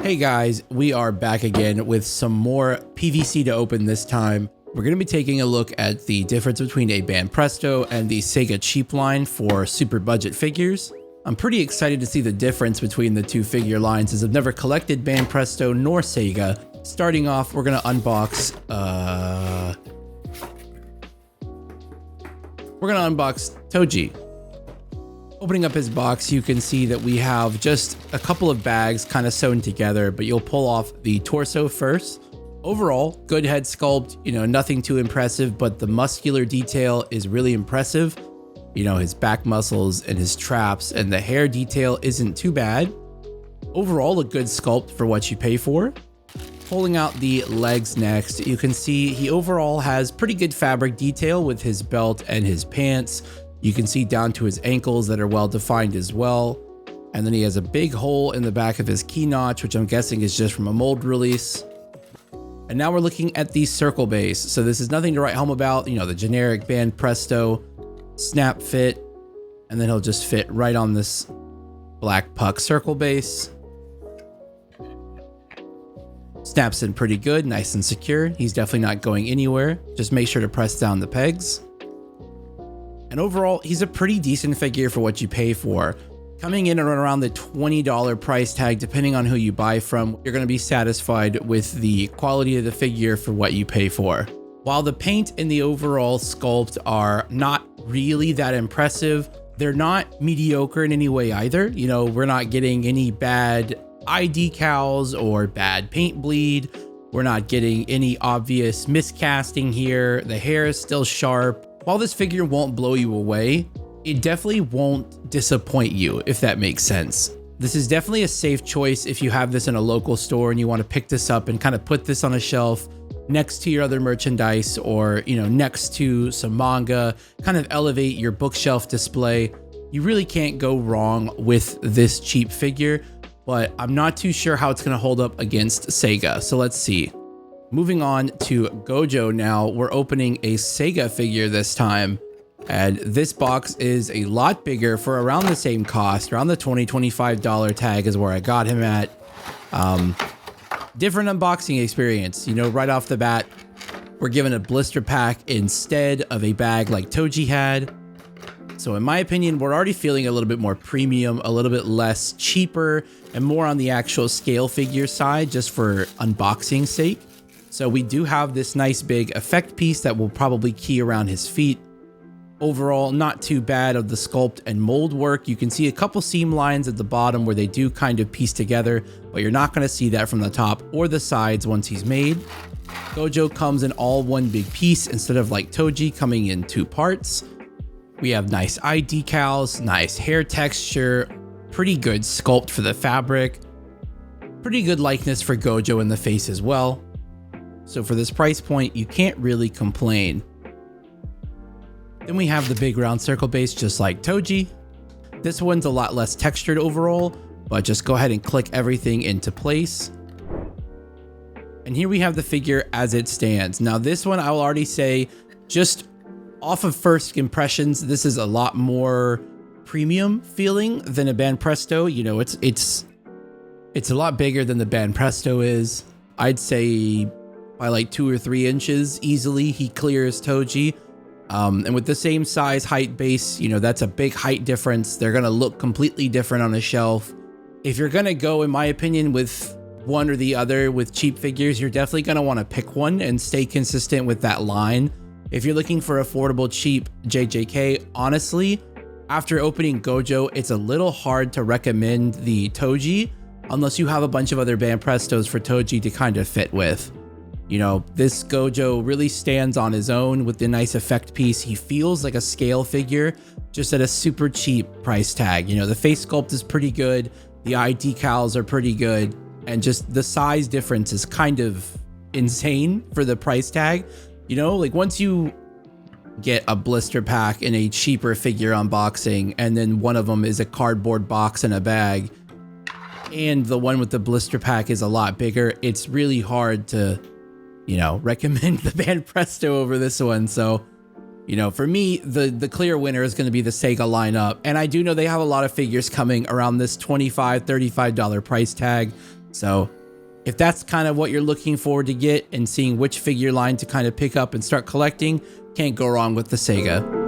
Hey guys, we are back again with some more PVC to open this time. We're going to be taking a look at the difference between a Banpresto and the SEGA cheap line for super budget figures. I'm pretty excited to see the difference between the two figure lines as I've never collected Banpresto nor SEGA. Starting off, we're going to unbox, Toji. Opening up his box, you can see that we have just a couple of bags kind of sewn together, but you'll pull off the torso first. Overall, good head sculpt, nothing too impressive, but the muscular detail is really impressive. His back muscles and his traps and the hair detail isn't too bad. Overall, a good sculpt for what you pay for. Pulling out the legs next, you can see he overall has pretty good fabric detail with his belt and his pants. You can see down to his ankles that are well defined as well. And then he has a big hole in the back of his key notch, which I'm guessing is just from a mold release. And now we're looking at the circle base. So this is nothing to write home about, the generic Banpresto snap fit. And then he'll just fit right on this black puck circle base. Snaps in pretty good, nice and secure. He's definitely not going anywhere. Just make sure to press down the pegs. And overall, he's a pretty decent figure for what you pay for. Coming in around the $20 price tag, depending on who you buy from, you're going to be satisfied with the quality of the figure for what you pay for. While the paint and the overall sculpt are not really that impressive, they're not mediocre in any way either. We're not getting any bad eye decals or bad paint bleed. We're not getting any obvious miscasting here. The hair is still sharp. While this figure won't blow you away, it definitely won't disappoint you, if that makes sense. This is definitely a safe choice if you have this in a local store and you want to pick this up and kind of put this on a shelf next to your other merchandise or, next to some manga, kind of elevate your bookshelf display. You really can't go wrong with this cheap figure, but I'm not too sure how it's going to hold up against SEGA. So let's see. Moving on to Gojo now, we're opening a SEGA figure this time. And this box is a lot bigger for around the same cost, around the $20-$25 tag is where I got him at. Different unboxing experience, right off the bat. We're given a blister pack instead of a bag like Toji had. So in my opinion, we're already feeling a little bit more premium, a little bit less cheaper, and more on the actual scale figure side, just for unboxing sake. So we do have this nice big effect piece that will probably key around his feet. Overall, not too bad of the sculpt and mold work. You can see a couple seam lines at the bottom where they do kind of piece together, but you're not going to see that from the top or the sides once he's made. Gojo comes in all one big piece instead of like Toji coming in two parts. We have nice eye decals, nice hair texture, pretty good sculpt for the fabric, pretty good likeness for Gojo in the face as well. So for this price point, you can't really complain. Then we have the big round circle base, just like Toji. This one's a lot less textured overall, but just go ahead and click everything into place. And here we have the figure as it stands. Now this one, I will already say, just off of first impressions, this is a lot more premium feeling than a Banpresto. It's a lot bigger than the Banpresto is. I'd say by like 2 or 3 inches easily he clears Toji. And with the same size height base, that's a big height difference. They're going to look completely different on a shelf. If you're going to go, in my opinion, with one or the other with cheap figures, you're definitely going to want to pick one and stay consistent with that line. If you're looking for affordable, cheap JJK, honestly, after opening Gojo, it's a little hard to recommend the Toji unless you have a bunch of other Banprestos for Toji to kind of fit with. This Gojo really stands on his own with the nice effect piece. He feels like a scale figure, just at a super cheap price tag. The face sculpt is pretty good. The eye decals are pretty good. And just the size difference is kind of insane for the price tag. Once you get a blister pack in a cheaper figure unboxing, and then one of them is a cardboard box in a bag, and the one with the blister pack is a lot bigger, it's really hard to recommend the Banpresto over this one. So, for me, the clear winner is going to be the SEGA lineup. And I do know they have a lot of figures coming around this $25-$35 price tag. So If that's kind of what you're looking forward to get and seeing which figure line to kind of pick up and start collecting, can't go wrong with the SEGA.